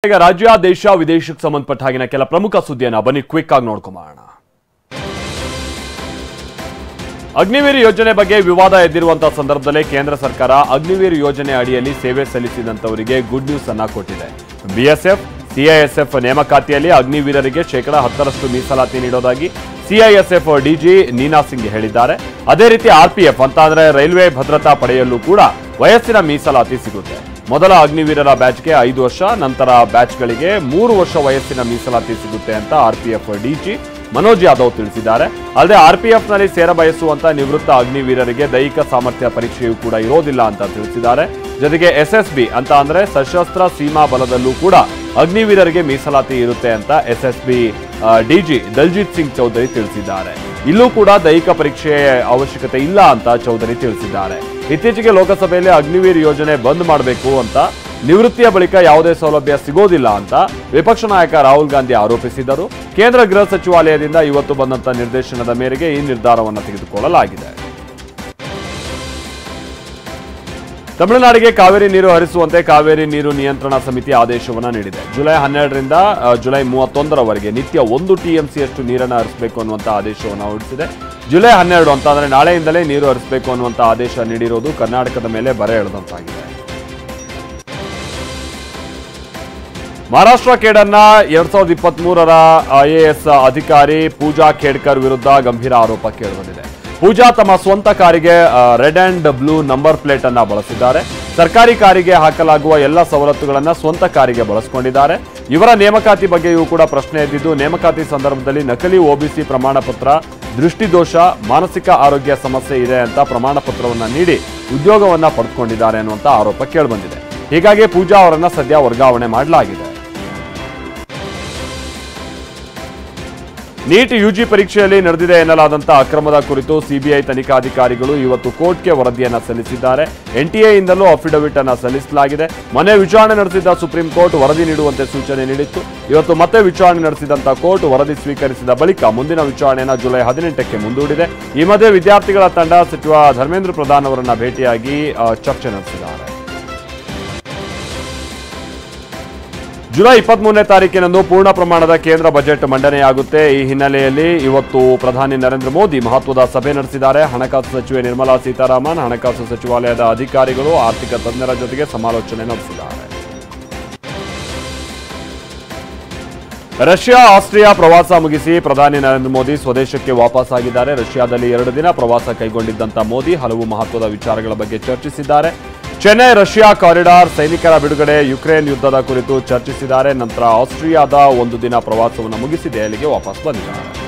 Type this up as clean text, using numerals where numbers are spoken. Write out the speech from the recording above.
ಈಗ ರಾಜ್ಯ ದೇಶ ವಿದೇಶಕ್ಕೆ ಸಂಬಂಧಪಟ್ಟ ಹಾಗಿನ ಕೆಲ ಪ್ರಮುಖ ಸುದ್ದಿಯನ್ನು ಬನ್ನಿ ಕ್ವಿಕ್ ಆಗಿ ನೋಡ್ಕೊಂಬೋಣ. ಅಗ್ನಿವೀರ್ ಯೋಜನೆ ಬಗ್ಗೆ ವಿವಾದ ಎದ್ದಿರುವಂತಹ ಸಂದರ್ಭದಲ್ಲಿ ಕೇಂದ್ರ ಸರ್ಕಾರ ಅಗ್ನಿವೀರ್ ಯೋಜನೆ ಅಡಿಯಲ್ಲಿ ಸೇವೆ ಸಲ್ಲಿಸಿದಂತವರಿಗೆ ಗುಡ್ ನ್ಯೂಸ್ ಅನ್ನ ಕೊಟ್ಟಿದೆ. ಬಿಎಸ್ಎಫ್ ಸಿಐಎಸ್ಎಫ್ ನೇಮಕಾತಿಯಲ್ಲಿ ಅಗ್ನಿವೀರರಿಗೆ 10% ಮೀಸಲಾತಿ ನೀಡೋದಾಗಿ ಸಿಐಎಸ್ಎಫ್ ಡಿಜಿ ನೀನಾ ಸಿಂಗ್ ಹೇಳಿದ್ದಾರೆ. ಅದೇ ರೀತಿ ಆರ್ಪಿಎಫ್ ಅಂತ ಅಂದ್ರೆ ರೈಲ್ವೆ ಭದ್ರತಾ ಪಡೆಯಲ್ಲೂ ಕೂಡ ವಯಸ್ಸಿನ ಮೀಸಲಾತಿ ಸಿಗುತ್ತೆ. ಮೊದಲ ಅಗ್ನಿವೀರರ ಬ್ಯಾಚ್ಗೆ 5 ವರ್ಷ, ನಂತರ ಬ್ಯಾಚ್ಗಳಿಗೆ 3 ವರ್ಷ ವಯಸ್ಸಿನ ಮೀಸಲಾತಿ ಸಿಗುತ್ತೆ ಅಂತ ಆರ್ಪಿಎಫ್ ಡಿಜಿ ಮನೋಜ್ ಯಾದವ್ ತಿಳಿಸಿದ್ದಾರೆ. ಅಲ್ಲದೆ ಆರ್ಪಿಎಫ್ನಲ್ಲಿ ಸೇರ ಬಯಸುವಂತ ನಿವೃತ್ತ ಅಗ್ನಿವೀರರಿಗೆ ದೈಹಿಕ ಸಾಮರ್ಥ್ಯ ಪರೀಕ್ಷೆಯೂ ಕೂಡ ಇರೋದಿಲ್ಲ ಅಂತ ತಿಳಿಸಿದ್ದಾರೆ. ಜೊತೆಗೆ ಎಸ್ಎಸ್ಬಿ ಅಂತ ಅಂದ್ರೆ ಸಶಸ್ತ್ರ ಸೀಮಾ ಬಲದಲ್ಲೂ ಕೂಡ ಅಗ್ನಿವೀರರಿಗೆ ಮೀಸಲಾತಿ ಇರುತ್ತೆ ಅಂತ ಎಸ್ಎಸ್ಬಿ ಡಿಜಿ ದಲ್ಜಿತ್ ಸಿಂಗ್ ಚೌಧರಿ ತಿಳಿಸಿದ್ದಾರೆ. ಇಲ್ಲೂ ಕೂಡ ದೈಹಿಕ ಪರೀಕ್ಷೆ ಅವಶ್ಯಕತೆ ಇಲ್ಲ ಅಂತ ಚೌಧರಿ ತಿಳಿಸಿದ್ದಾರೆ. ಇತ್ತೀಚೆಗೆ ಲೋಕಸಭೆಯಲ್ಲಿ ಅಗ್ನಿವೀರ್ ಯೋಜನೆ ಬಂದ್ ಮಾಡಬೇಕು ಅಂತ, ನಿವೃತ್ತಿಯ ಬಳಿಕ ಯಾವುದೇ ಸೌಲಭ್ಯ ಸಿಗೋದಿಲ್ಲ ಅಂತ ವಿಪಕ್ಷ ನಾಯಕ ರಾಹುಲ್ ಗಾಂಧಿ ಆರೋಪಿಸಿದ್ದರು. ಕೇಂದ್ರ ಗೃಹ ಸಚಿವಾಲಯದಿಂದ ಇವತ್ತು ಬಂದಂತ ನಿರ್ದೇಶನದ ಮೇರೆಗೆ ಈ ನಿರ್ಧಾರವನ್ನು ತೆಗೆದುಕೊಳ್ಳಲಾಗಿದೆ. ತಮಿಳುನಾಡಿಗೆ ಕಾವೇರಿ ನೀರು ಹರಿಸುವಂತೆ ಕಾವೇರಿ ನೀರು ನಿಯಂತ್ರಣ ಸಮಿತಿ ಆದೇಶವನ್ನು ನೀಡಿದೆ. ಜುಲೈ 12ರಿಂದ ಜುಲೈ 31ರವರೆಗೆ ನಿತ್ಯ 1 ಟಿಎಂಸಿಯಷ್ಟು ನೀರನ್ನು ಹರಿಸಬೇಕು ಅನ್ನುವಂಥ ಆದೇಶವನ್ನು ಹೊರಡಿಸಿದೆ. ಜುಲೈ 12 ಅಂತ ಅಂದ್ರೆ ನಾಳೆಯಿಂದಲೇ ನೀರು ಹರಿಸಬೇಕು ಅನ್ನುವಂಥ ಆದೇಶ ನೀಡಿರೋದು ಕರ್ನಾಟಕದ ಮೇಲೆ ಬರೆ ಎಳೆದಂತಾಗಿದೆ. ಮಹಾರಾಷ್ಟ್ರ ಕೇಡರ್ನ 2023ರ ಐಎಎಸ್ ಅಧಿಕಾರಿ ಪೂಜಾ ಖೇಡ್ಕರ್ ವಿರುದ್ಧ ಗಂಭೀರ ಆರೋಪ ಕೇಳಿಬಂದಿದೆ. ಪೂಜಾ ತಮ್ಮ ಸ್ವಂತ ಕಾರಿಗೆ red and blue number plate ಅನ್ನ ಬಳಸಿದ್ದಾರೆ. ಸರ್ಕಾರಿ ಕಾರಿಗೆ ಹಾಕಲಾಗುವ ಎಲ್ಲ ಸವಲತ್ತುಗಳನ್ನು ಸ್ವಂತ ಕಾರಿಗೆ ಬಳಸಿಕೊಂಡಿದ್ದಾರೆ. ಇವರ ನೇಮಕಾತಿ ಬಗ್ಗೆಯೂ ಕೂಡ ಪ್ರಶ್ನೆ ಎದ್ದಿದ್ದು, ನೇಮಕಾತಿ ಸಂದರ್ಭದಲ್ಲಿ ನಕಲಿ ಒಬಿಸಿ ಪ್ರಮಾಣ ಪತ್ರ, ದೃಷ್ಟಿದೋಷ, ಮಾನಸಿಕ ಆರೋಗ್ಯ ಸಮಸ್ಯೆ ಇದೆ ಅಂತ ಪ್ರಮಾಣ ಪತ್ರವನ್ನು ನೀಡಿ ಉದ್ಯೋಗವನ್ನ ಪಡೆದುಕೊಂಡಿದ್ದಾರೆ ಅನ್ನುವಂಥ ಆರೋಪ ಕೇಳಿಬಂದಿದೆ. ಹೀಗಾಗಿ ಪೂಜಾ ಅವರನ್ನ ಸದ್ಯ ವರ್ಗಾವಣೆ ಮಾಡಲಾಗಿದೆ. ನೀಟ್ ಯುಜಿ ಪರೀಕ್ಷೆಯಲ್ಲಿ ನಡೆದಿದೆ ಎನ್ನಲಾದಂತಹ ಅಕ್ರಮದ ಕುರಿತು ಸಿಬಿಐ ತನಿಖಾಧಿಕಾರಿಗಳು ಇವತ್ತು ಕೋರ್ಟ್ಗೆ ವರದಿಯನ್ನು ಸಲ್ಲಿಸಿದ್ದಾರೆ. ಎನ್ಟಿಎಯಿಂದಲೂ ಅಫಿಡವಿಟ್ ಅನ್ನು ಸಲ್ಲಿಸಲಾಗಿದೆ. ಮೊನ್ನೆ ವಿಚಾರಣೆ ನಡೆಸಿದ್ದ ಸುಪ್ರೀಂ ಕೋರ್ಟ್ ವರದಿ ನೀಡುವಂತೆ ಸೂಚನೆ ನೀಡಿತ್ತು. ಇವತ್ತು ಮತ್ತೆ ವಿಚಾರಣೆ ನಡೆಸಿದಂತಹ ಕೋರ್ಟ್ ವರದಿ ಸ್ವೀಕರಿಸಿದ ಬಳಿಕ ಮುಂದಿನ ವಿಚಾರಣೆಯನ್ನು ಜುಲೈ 18ಕ್ಕೆ ಮುಂದೂಡಿದೆ. ಈ ಮಧ್ಯೆ ವಿದ್ಯಾರ್ಥಿಗಳ ತಂಡ ಸಚಿವ ಧರ್ಮೇಂದ್ರ ಪ್ರಧಾನ್ ಅವರನ್ನ ಭೇಟಿಯಾಗಿ ಚರ್ಚೆ ನಡೆಸಿದ್ದಾರೆ. ಜುಲೈ 23ನೇ ತಾರೀಕಿನಂದು ಪೂರ್ಣ ಪ್ರಮಾಣದ ಕೇಂದ್ರ ಬಜೆಟ್ ಮಂಡನೆಯಾಗುತ್ತೆ. ಈ ಹಿನ್ನೆಲೆಯಲ್ಲಿ ಇವತ್ತು ಪ್ರಧಾನಿ ನರೇಂದ್ರ ಮೋದಿ ಮಹತ್ವದ ಸಭೆ ನಡೆಸಿದ್ದಾರೆ. ಹಣಕಾಸು ಸಚಿವೆ ನಿರ್ಮಲಾ ಸೀತಾರಾಮನ್, ಹಣಕಾಸು ಸಚಿವಾಲಯದ ಅಧಿಕಾರಿಗಳು, ಆರ್ಥಿಕ ತಜ್ಞರ ಜೊತೆಗೆ ಸಮಾಲೋಚನೆ ನಡೆಸಿದ್ದಾರೆ. ರಷ್ಯಾ ಆಸ್ಟ್ರಿಯಾ ಪ್ರವಾಸ ಮುಗಿಸಿ ಪ್ರಧಾನಿ ನರೇಂದ್ರ ಮೋದಿ ಸ್ವದೇಶಕ್ಕೆ ವಾಪಸ್ ಆಗಿದ್ದಾರೆ. ರಷ್ಯಾದಲ್ಲಿ 2 ದಿನ ಪ್ರವಾಸ ಕೈಗೊಂಡಿದ್ದಂತ ಮೋದಿ ಹಲವು ಮಹತ್ವದ ವಿಚಾರಗಳ ಬಗ್ಗೆ ಚರ್ಚಿಸಿದ್ದಾರೆ. ಚೆನ್ನೈ ರಷ್ಯಾ ಕಾರಿಡಾರ್, ಸೈನಿಕರ ಬಿಡುಗಡೆ, ಯುಕ್ರೇನ್ ಯುದ್ಧದ ಕುರಿತು ಚರ್ಚಿಸಿದ್ದಾರೆ. ನಂತರ ಆಸ್ಟ್ರಿಯಾದ 1 ದಿನ ಪ್ರವಾಸವನ್ನು ಮುಗಿಸಿ ದೆಹಲಿಗೆ ವಾಪಸ್ ಬಂದಿದ್ದಾರೆ.